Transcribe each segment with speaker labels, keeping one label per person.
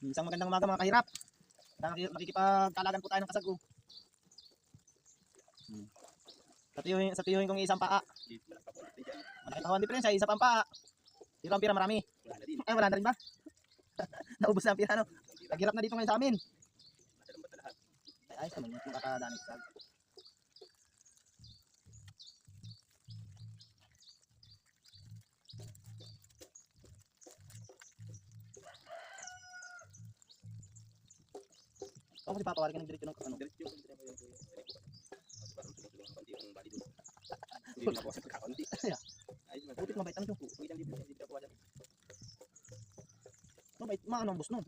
Speaker 1: Isang magandang umaga mga kahirap. Nakikipagkalagan po tayo ng kasag. Sa tiyuhin kong isang paa. Malaki pa ang diferensya, isa pang paa. Pero ang pira marami. Ay, wala na rin ba? Naubos na ang pira, no? Naghirap na dito ngayon sa amin. Ay, ayos naman yung kakadaan ng kasag. Ako si Papa, wala ka nagdiretso ng ano. Butit mabait ang tiyong. Mabait, maano ang bus no?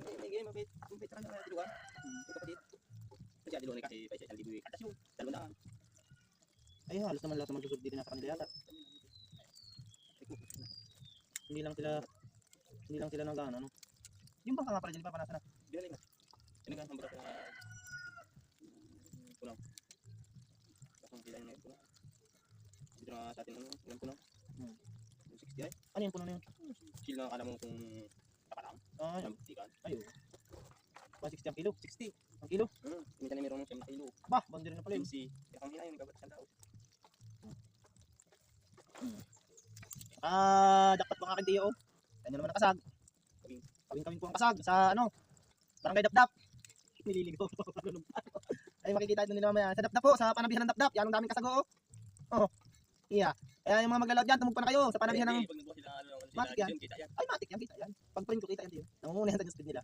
Speaker 1: Ay, halos naman lahat naman susog dito na sa kanila yata. Hindi lang sila nang gano'n, ano? Yung bangka nga pala dyan, Papa, nasa na?
Speaker 2: Ini kan sampai pulang. Langsung bilangin na pulang. Dito na sa atin ano, ilan pulang? 60 ay.
Speaker 1: Ano yung puno na yun?
Speaker 2: Kill na kala mo kung nakalang.
Speaker 1: Ah,
Speaker 2: Ang tikan.
Speaker 1: ayun. 160 ang kilo.
Speaker 2: 60.
Speaker 1: Ang kilo?
Speaker 2: Minsan na mayroong 7 kilo.
Speaker 1: Bah, bandira na pala yun.
Speaker 2: 15. Kaya kami na yun, gabat sa tao.
Speaker 1: Jackpot mga akin tiyo, oh. Kanya naman ang kasag. Kawin po ang kasag sa ano, Barangay Dapdap. Nililigaw. Ay makikita ito nila mamaya. Sa Dapdap po, sa panabihan ng Dapdap. Yan ang daming kasag, oh. Oh. Iya. Kaya yung mga maglalawad dyan, tumugpa na kayo sa panabihan ng... Matik yan. Ay, matik yan, kita yan. Pag print ko, kita yan tiyo. Nangungunahan sa speed nila.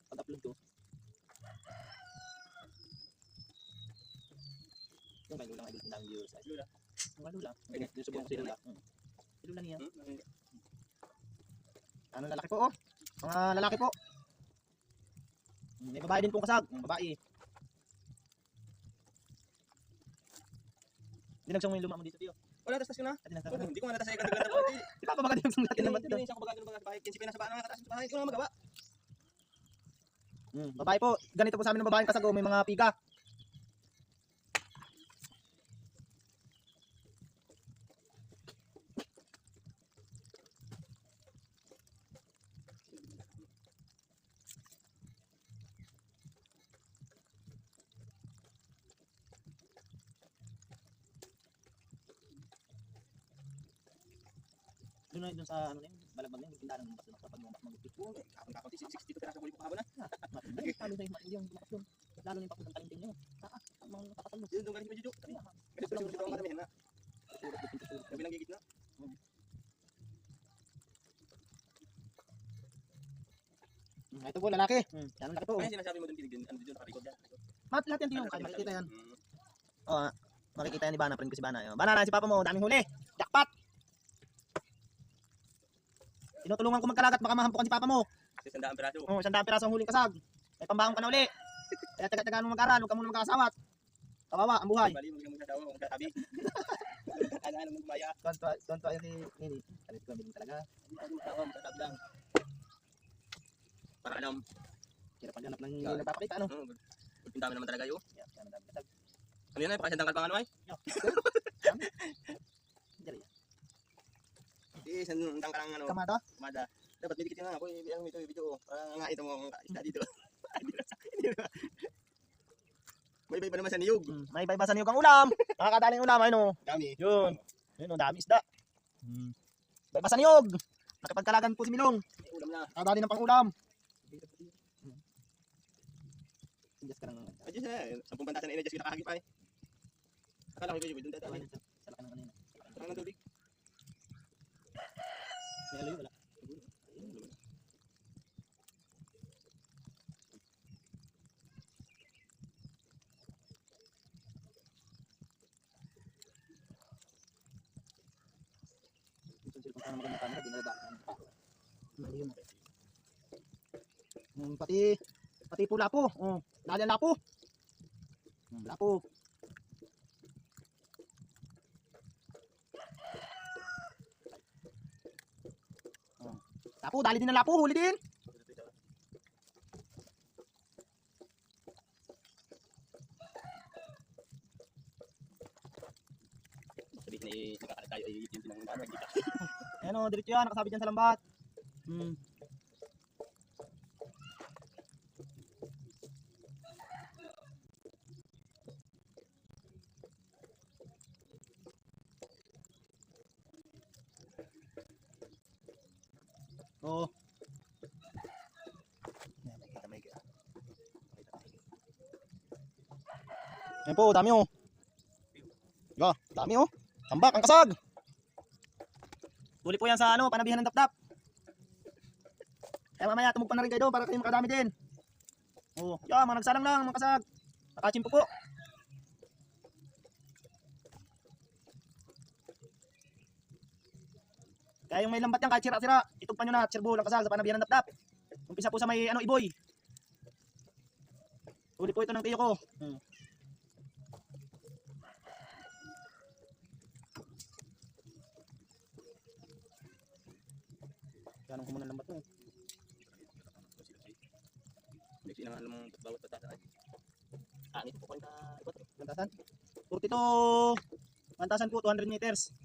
Speaker 1: Pag-upload ko. Yung kay Lula, ang daming viewers. Lula. Yung kay Lula. Yung subong ko si Lula. Si Lula niya. Ano lalaki po, oh. Mga lalaki po. May babae din pong kasag. Babae. Dinagsang mo yung luma mo dito, tiyo.
Speaker 2: Wala, tas yun na. Hindi ko nga natas sa ikaganda po.
Speaker 1: Di ba dinagsang natin naman dito?
Speaker 2: Pinisa ko baga sa bahay. Kinsi pinasa bahay. Nakataas sa bahay. Hindi ko na magawa.
Speaker 1: Babae po. Ganito po sa amin ng babaeng kasag, oh. May mga piga. Doon na doon sa ano na yun, balagbag na yun, yung tindahan ng baso na kapag mga magupit.
Speaker 2: Oo, kapag 60 pera sa muli ko kahapon na.
Speaker 1: Matindi, lalo na yung bumakas yun. Lalo na yung pakutang talinting nyo. Ang mga nakakatalo.
Speaker 2: Yun doon galing si Medyo. Kasi sa dito ang karamihan na. Sabi lang gigit na.
Speaker 1: Ito po, lalaki. Yan ang laki po.
Speaker 2: Kaya sinasabi mo doon pinigin, ano doon parikod yan.
Speaker 1: Lahat yan tinong, kaya makikita yan. Oo, makikita yan ni Bana, friend ko si Bana. Bana na si Papa mo, daming huli. Jackpot! Tinutulungan ko magkalagat, baka mahampukan si Papa mo.
Speaker 2: Kasi 100 peraso.
Speaker 1: Oo, 100 piraso ang huling kasag. May pambaong ka na uli. Kaya taga-tagaan mo mag-aral, huwag ka muna magkakasawat. Kawawa ang buhay.
Speaker 2: Bali, huwag kang magsasawa, huwag kang sabi. Ano mong gumaya.
Speaker 1: Tonto yun ni Nini. Alit ko, bilhin talaga.
Speaker 2: Magsasabi lang. Para alam.
Speaker 1: Hirap ang ganap ng hindi nagpapakita, ano?
Speaker 2: Ang dami naman talaga yun.
Speaker 1: Yan, yan ang dami kasag.
Speaker 2: Ano yun ay, pakasandang kalpang ano ay?
Speaker 1: Dali.
Speaker 2: Di, sandang kalang ano.
Speaker 1: Kamada?
Speaker 2: Kamada. Dapat bidikit nga ako, yung video. Para nga ito mo ang kaisda dito. May iba naman sa niyog.
Speaker 1: May iba sa niyog ang ulam. Nakakadaling ulam, ayun o.
Speaker 2: Dami.
Speaker 1: Yun. Yun o, dami isda. May iba sa niyog. Nakipagkalagan po si Milong.
Speaker 2: May ulam na.
Speaker 1: Nakadali ng pang-ulam. Just ka lang.
Speaker 2: Adjust na. 10 bantasan na in-adjust kita kakagip ay. Akala ko yung video doon dati.
Speaker 1: Sala ka ng kanina.
Speaker 2: Parang ng tubig.
Speaker 1: May alayo, wala. Kung magandang camera, dinadaan. Pati po lapo. Dali ang lapo. Lapo. Lapo, dali din ang lapo, huli din.
Speaker 2: Sabihin na nagkakalat tayo ay yung pinangundahan.
Speaker 1: Ayan o, diretso yan, nakasabit yan sa lambat. Oo. Yan, makikita, makikita. Yan po, dami oh. Diba, dami oh. Tambak, ang kasag. Huli po yan sa ano, panabihan ng dapdap. Kaya mamaya tumugpan na rin kayo doon para kayo makadami din. Oh, yan, mga nagsalang lang, mga kasag. Nakachimpo po. Kaya yung may lambat yan, kahit sira-sira, itugpan nyo na, sirbo lang kasag sa panabihan ng dapdap. Umpisa po sa may ano, iboy. Huli po ito ng tiyo ko. Ganong kumunan lambat mo.
Speaker 2: Hindi silang alam mong bawat patataan. Ito po kayo na ikot.
Speaker 1: Lantasan? 42, lantasan po, 200 meters.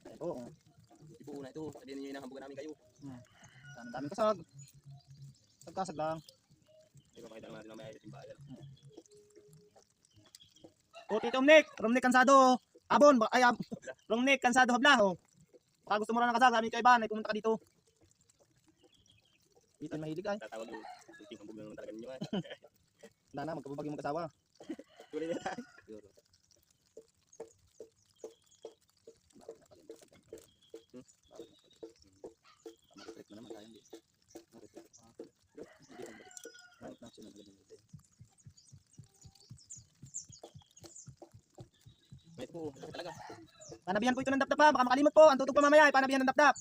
Speaker 1: Ayan po, oh.
Speaker 2: Ipo na ito. Sabihin niyo inahambugan namin kayo.
Speaker 1: Daming kasag. Kasag lang.
Speaker 2: Hindi ko makita natin na may ayos yung bayan.
Speaker 1: O, Tito Romnick Cansado, Abon, Romnick Cansado Habla, oh. Baka gusto mo na ng kasag, sabi ni Kaiban, ay pumunta ka dito. Dito mahilig ay.
Speaker 2: Tatawag doon. Hindi kong naman talaga ninyo.
Speaker 1: Wala na, magkabubag yung mag-asawa.
Speaker 2: Tuloy na. May po, talaga.
Speaker 1: Panabihan po ito ng dapdap ha, baka makalimot po, ang tutog pa mamaya ay panabihan ng dapdap.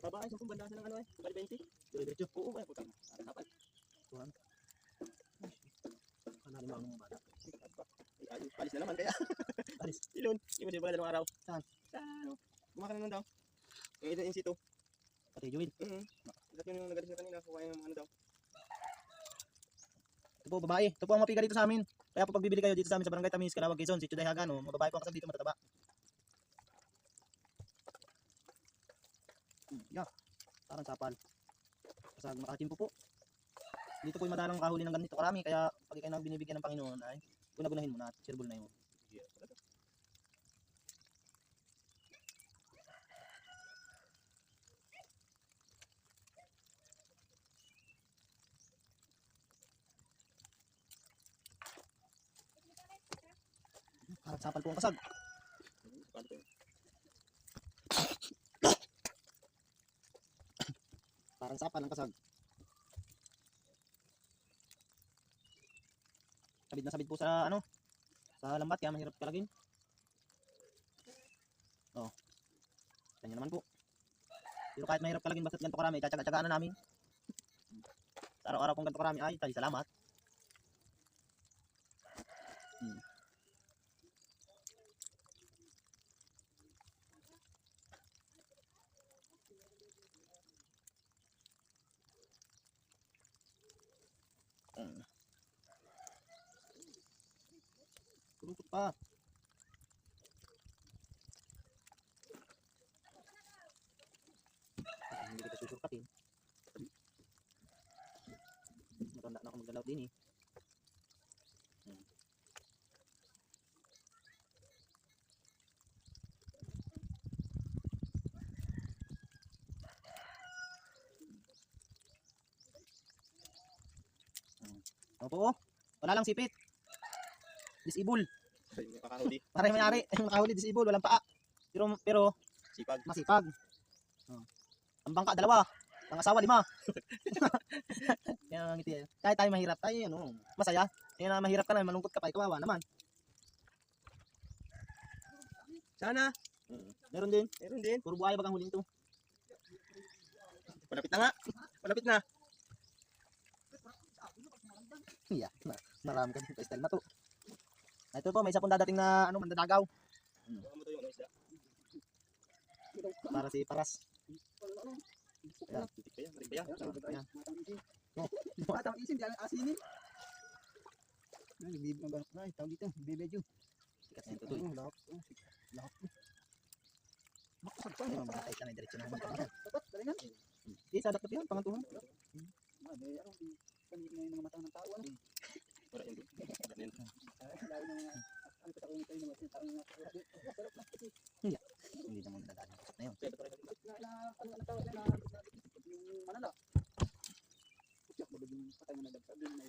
Speaker 2: Babae, 10 bandasan ng ano eh. Bali 20.
Speaker 1: Diretso.
Speaker 2: Oo, ay putang. Dapat.
Speaker 1: Tuhan. Kanali mo ang bata.
Speaker 2: Ay, palis na naman kaya.
Speaker 1: Alis.
Speaker 2: Ilon. Hindi mo siya ba dalawang araw?
Speaker 1: Saan?
Speaker 2: Sa ano? Gumaka na lang daw. Yung ito in situ.
Speaker 1: Pati Joel.
Speaker 2: Dapat yun yung nagalis na kanina. Kuha yung ano daw.
Speaker 1: Ito po, babae. Ito po ang mapiga dito sa amin. Kaya po pag bibili kayo dito sa amin sa Barangay Tamis, Calawag, Quezon, Sitio Dayagan, oh, mga babae po ang kasag dito, matataba. Yeah. Parang sapal. Kasag makachimpo po. Dito po yung madalang kahuli ng ganito karami, kaya pag kayo nang binibigyan ng Panginoon ay gunagunahin mo na at sirbol na yun. Parang sapal po ang kasag. Parang sapal ang kasag. Sabid na sabid po sa ano, sa lambat, kaya mahirap kalagin. Oh. Ganyan naman po. Pero kahit mahirap kalagin, basta't ganito karami, tsatsaga-tsagaan na namin. Sa araw-araw kung ganito karami, ay tayo salamat. Kurupot pa. Hindi kita susurkatin. Matanda na ako maggalaw din eh. Opo, wala lang sipit. Disable.
Speaker 2: Makakahuli.
Speaker 1: Para yung may-ari, yung nakahuli disable, walang paa. Pero
Speaker 2: Sipag.
Speaker 1: masipag. Ang bangka, 2. Ang asawa, 5. Kaya ngiti. Kahit tayo mahirap, tayo ano, masaya. Kaya na mahirap ka na, malungkot ka pa, kawawa naman.
Speaker 2: Sana.
Speaker 1: Meron din.
Speaker 2: Meron din.
Speaker 1: Puro buhay bagang huling to.
Speaker 2: Malapit na nga. Malapit na.
Speaker 1: Yeah, marami kami pa style na to. Ito po, may isa pong dadating na ano, mandadagaw.
Speaker 2: Baka mo to yung ano isda.
Speaker 1: Para si Paras. Ayan.
Speaker 2: Titik pa yan, marig pa yan.
Speaker 1: Ayan.
Speaker 3: Matang isin, di alang asinin. Ay, bibi ang ay, tawag dito, bibedyo.
Speaker 1: Sikat na ito to.
Speaker 3: Lahap. Lahap. Makasag pa.
Speaker 1: Ayun, mga tayo na diretso na naman.
Speaker 3: Dapat, galingan.
Speaker 1: Di, sadak na po yan, pangantuhan.
Speaker 3: May ano, panit na yung mga mata ng tao. Ano?
Speaker 2: Wala yun doon. Wala yun.
Speaker 3: Lalo na mga, ano pa sa ulo tayo naman, tao na sarap na.
Speaker 1: Hindi naman nadadaan. Sikat na yun.
Speaker 3: Ano na tawag na, yung manala. Putyak, babag yung patay na nagagsabi, may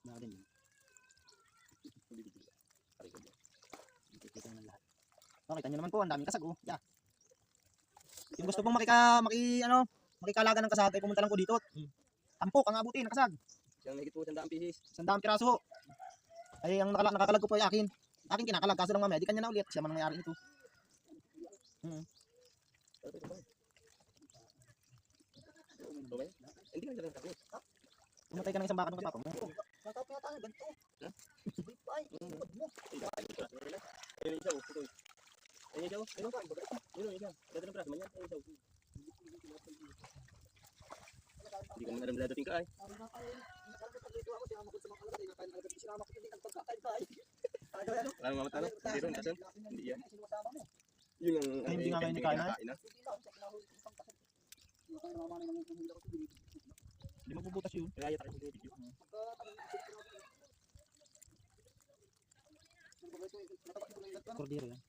Speaker 1: Mga din yun.
Speaker 2: Hindi bibili. Aray ko dyan.
Speaker 1: Kita naman lahat. Oh, kita nyo naman po, ang daming kasag oh. Yeah. Yung gusto pong makikalaga ng kasag ay pumunta lang po dito. Tampok ang abutin ng kasag.
Speaker 2: Siyang mahigit po 100 pieces.
Speaker 1: 100 piraso. Ay ang nakakalag ko po ay akin. Akin kinakalag kaso lang mamaya di kanya na ulit. Siya man ang may-ari nito.
Speaker 2: Ito ba? Ito ba? Hindi ka lang tapos.
Speaker 1: Pumatay ka ng isang baka ng kapapa mo.
Speaker 3: Matap yata na, ganito.
Speaker 2: Ha?
Speaker 3: Big pa ay.
Speaker 2: Ayun yung isa oh. Ito. Ayun yung isa oh. Ayun. Ayun yung isa. Dito ng praso man yan. Ayun yung isa oh. Hindi ka man alam na dating ka ay. Alam mo matalo? Hindi ron. Asan? Hindi yan. Yun ang
Speaker 1: Ay, hindi nga kayo nakain na?
Speaker 2: na.
Speaker 1: Hindi magbubutas yun.
Speaker 2: Kaya tayo sa video.
Speaker 1: Cordero yan.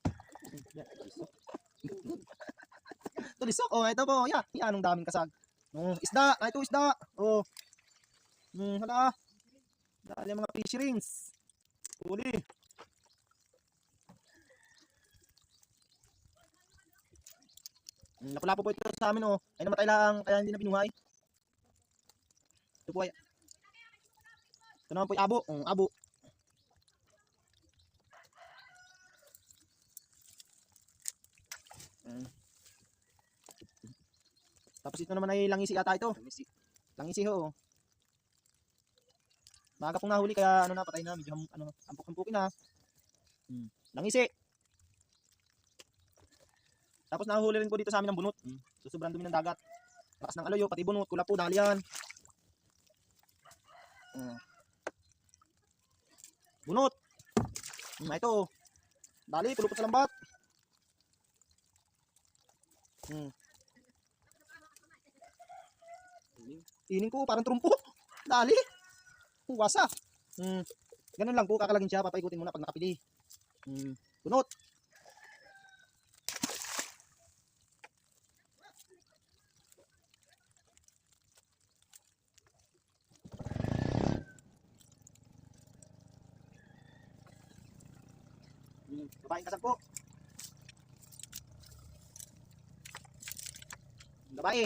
Speaker 1: Tulisok. Oh, ito po. Yeah. Yan ang daming kasag. Oh, isda. Ay, ito isda. Oh. Hala. Dali mga fish rings. Huli. Lapu-lapu po ito sa amin oh. Ay namatay lang kaya hindi na binuhay. Ito po ay. Ito naman po ay abo. Abo. Tapos ito naman ay langisi ata ito. Langisi ho. Maaga pong nahuli kaya ano na patay na medyo ampok-ampokin na. Langisi. Tapos nahuli rin po dito sa amin ng bunot. So sobrang dumi ng dagat. Lakas ng aloyo pati bunot, kula po dahil yan. Bunot. Ito. Dali, pulupot sa lambat. Ining ko parang trumpo. Dali. Wasa. Ganun lang po, kakalagin siya, papaikutin muna pag nakapili. Bunot. Babaeng kasag po. Babae.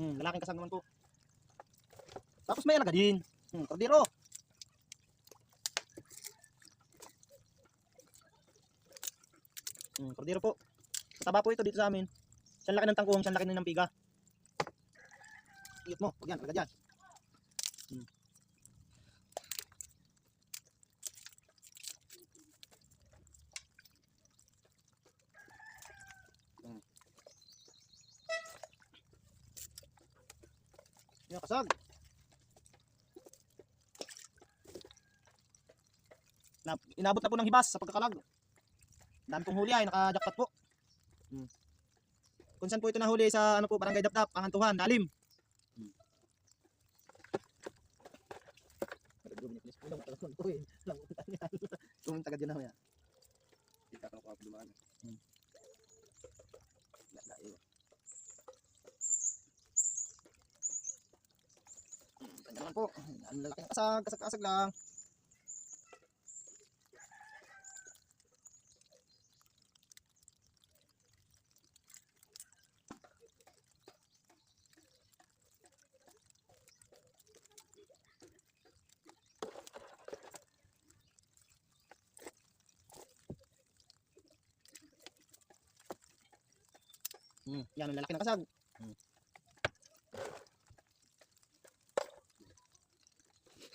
Speaker 1: Lalaking kasag naman po. Tapos may alaga din. Cordero. Cordero po. Mataba po ito dito sa amin. Siyang laki ng tangkuhong, siyang laki ng piga. Iyot mo. Huwag yan, alaga dyan. Yan, kasag. Inabot na po ng hibas sa pagkakalag. Dami pong huli ay naka-jackpot po. Kung saan po ito nahuli sa ano po, Barangay Dapdap, Pangantuhan, Dalim. Tuming tagad yun na yan.
Speaker 2: Kita ka ako dumaan.
Speaker 1: naman po. Ang lalaki ng kasag, kasag lang. Yan ang lalaki ng kasag.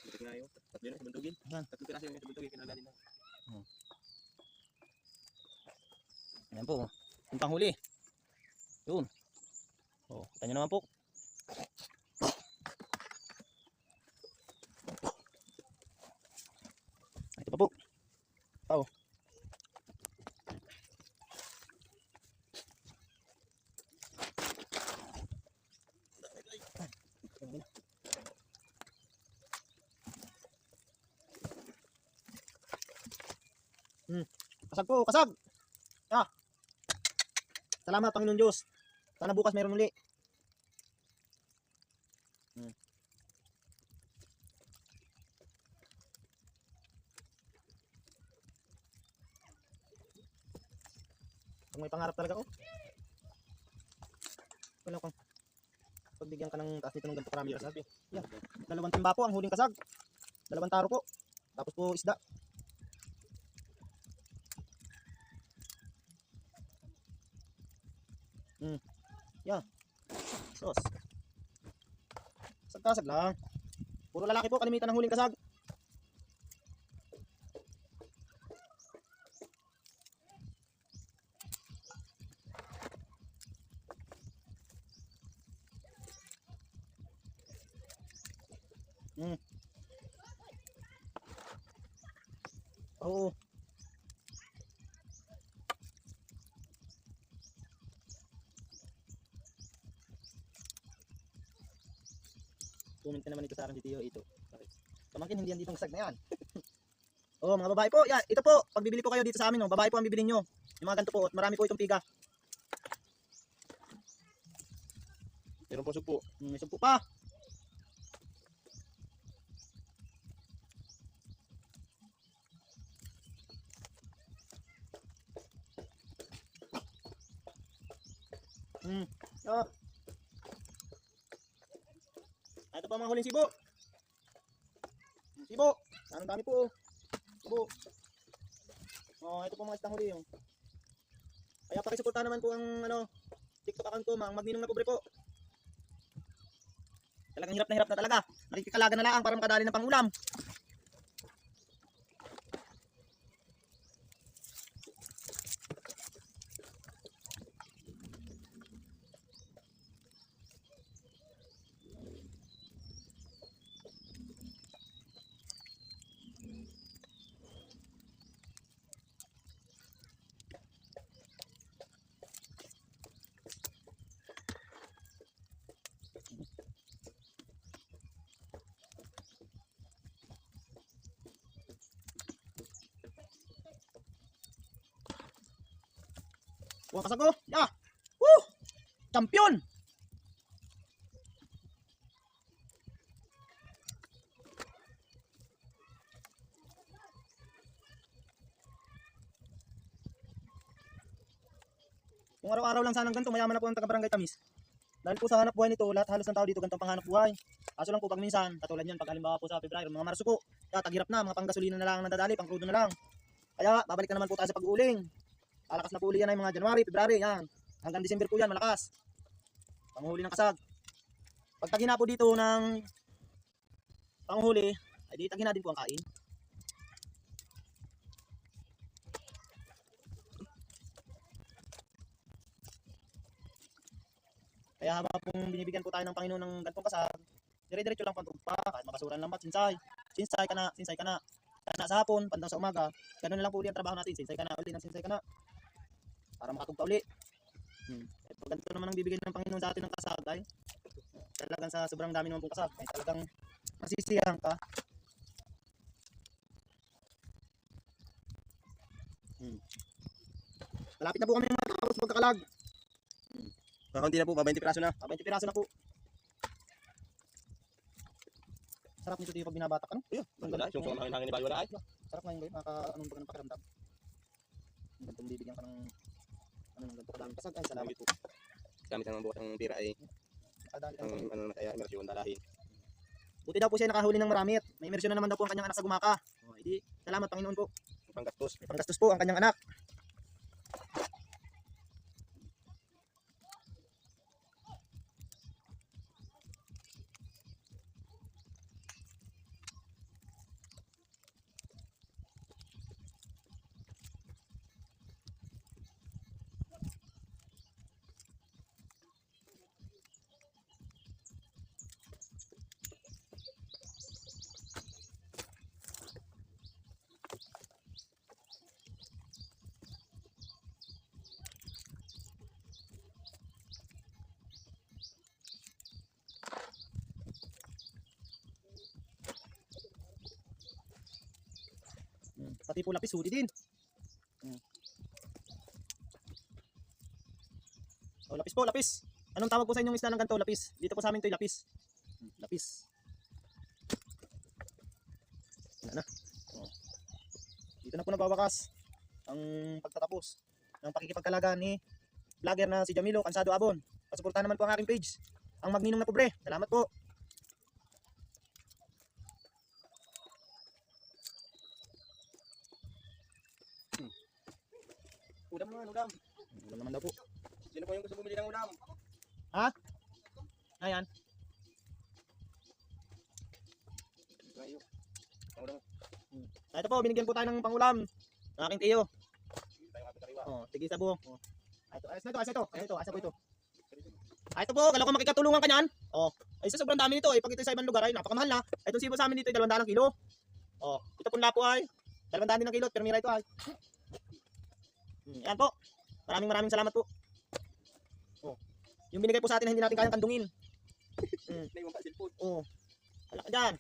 Speaker 2: Butik nga yun. Tatlo na sa bundugin.
Speaker 1: Yan.
Speaker 2: Tatlong piraso yung sa bundugin. Kinalanin na.
Speaker 1: Ayan po. Yung panghuli. Yun. Oh, kita nyo naman po. Ito pa po. Oh. Kasag po, kasag. Ah. Salamat Panginoon Diyos. Sana bukas mayroon uli. Kung may pangarap talaga oh. Wala kang pagbigyan ka ng taas nito ng ganito karami kasag. Yan. 2 timba po ang huling kasag. 2 taro po. Tapos po isda. Yan. Sos. Kasag lang. Puro lalaki po kalimitan ng huling kasag. Oo. Comment ka naman ito sa akin si Tio ito. Pamangkin hindi yan ditong kasag na yan. Oh, mga babae po. Yeah, ito po. Pag bibili po kayo dito sa amin, no, babae po ang bibilin nyo. Yung mga ganito po. At marami po itong piga.
Speaker 2: Meron po sugpo.
Speaker 1: May sugpo pa. Oh. Ito pa mga huling sibo. Sibo. Anong dami po. Sibo. Oh, ito po mga istang huli. Oh. Kaya pakisuportahan naman po ang TikTok account ko, Mang Magninong na Pobre po. Talagang hirap na talaga. Nakikikalaga na lang para makadali ng pangulam. Buang kasag ko. Yeah. Woo! Champion! Kung araw-araw lang sanang ganito, mayaman na po ang taga-barangay Tamis. Dahil po sa hanap buhay nito, lahat halos ng tao dito ganito pang hanap buhay. Kaso lang po pag minsan, katulad yan, pag halimbawa po sa Pebrero, mga marasuko, taghirap na, mga panggasolina na lang ang nadadali, pang crudo na lang. Kaya babalik na naman po tayo sa pag-uuling. Alakas na po uli yan ay mga January, February, yan. Hanggang December po yan, malakas. Panghuli ng kasag. Pag tagina po dito ng panghuli, ay di tagina din po ang kain. Kaya habang pong binibigyan po tayo ng Panginoon ng ganitong kasag, dire-diretso lang po ang trumpa, kahit makasuran lang ba, sinsay. Sinsay ka na. Kana sa hapon, pandang sa umaga, ganoon na lang po uli ang trabaho natin, sinsay ka na para makatugpa uli. Pag ganito naman ang bibigyan ng Panginoon sa atin ng kasag, ay talagang sa sobrang dami naman pong kasag, ay talagang masisiyahan ka. Malapit na po kami matapos magkakalag.
Speaker 2: Kakunti na po, 20 piraso na.
Speaker 1: 20 piraso na po. Sarap nito Tiyo pag binabatak, ano?
Speaker 2: Ayun, wala. Yung mga hangin ni Bayo wala ay.
Speaker 1: Sarap ngayon boy, anong baga ng pakiramdam. Ang gantong bibigyan ka ng ng ganito kadaming kasag. Ay, salamat po.
Speaker 2: Gamit ang bukas ng tira ay
Speaker 1: Kadali
Speaker 2: ang ano na kaya imersyon dalahin.
Speaker 1: Buti daw po siya nakahuli ng marami at may imersyon na naman daw po ang kanyang anak sa gumaka. O, edi, salamat Panginoon po.
Speaker 2: Panggastos.
Speaker 1: May panggastos po ang kanyang anak. Pati po lapis, huli din. O, lapis po, lapis. Anong tawag po sa inyong isla ng ganito? Lapis. Dito po sa amin ito lapis. Lapis. Wala na. O. Dito na po nabawakas ang pagtatapos ng pakikipagkalaga ni vlogger na si Jamilo Cansado Abon. Pasuportahan naman po ang aking page, ang Magninong na Pobre. Salamat po.
Speaker 2: Udam naman, udam.
Speaker 1: Ulam naman daw po.
Speaker 2: Sino po yung gusto bumili ng udam?
Speaker 1: Ayan.
Speaker 2: Ngayon. Ang udam.
Speaker 1: Ito po, binigyan po tayo ng pangulam ng aking tiyo.
Speaker 2: Tayo nga kariwa.
Speaker 1: Oh, tigil sa buo. Oh. Ito, ayos na ito, ayos na ito. Ayos po ito. Ito po, kala ko makikatulungan ka niyan. Oh, ay sa sobrang dami nito. Pag ito sa ibang lugar ay napakamahal na. Itong sibo sa amin dito ay 200 ang kilo. Oh, ito pong lapo ay 200 din ang kilo, pero mira ito ay. Yan po. Maraming salamat po. Oh. Yung binigay po sa atin na hindi natin kayang kandungin.
Speaker 2: Naiwan pa cellphone.
Speaker 1: Oh. Wala ka dyan.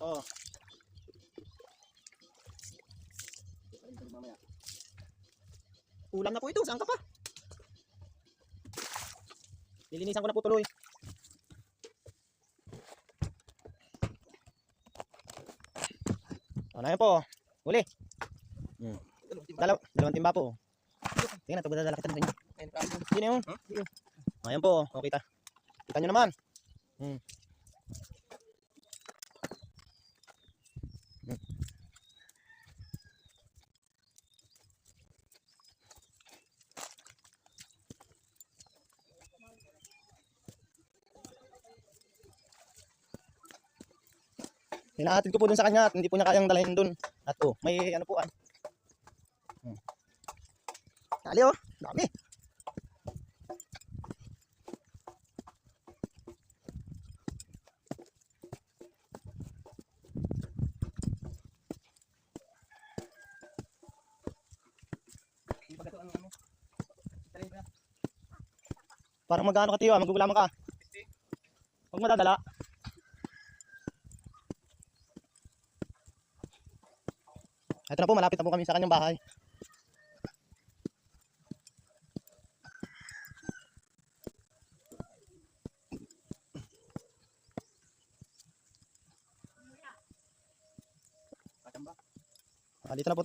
Speaker 1: Oh.
Speaker 2: Mamaya.
Speaker 1: Ulam na po ito. Saan ka pa? Lilinisan ko na po tuloy. O, na yan po. Huli. Dalawang timba po. Tingnan, ito dadala kita dito. Sino yun? Ayan po. O, kita. Kita nyo naman. Hinahatid ko po dun sa kanya at hindi po niya kayang dalhin dun. At oh, may ano po Dali oh, dami. Parang magano ka tiyo, magugulaman ka. Huwag madadala. Ito na po, malapit na po kami sa kanyang bahay. Dito na po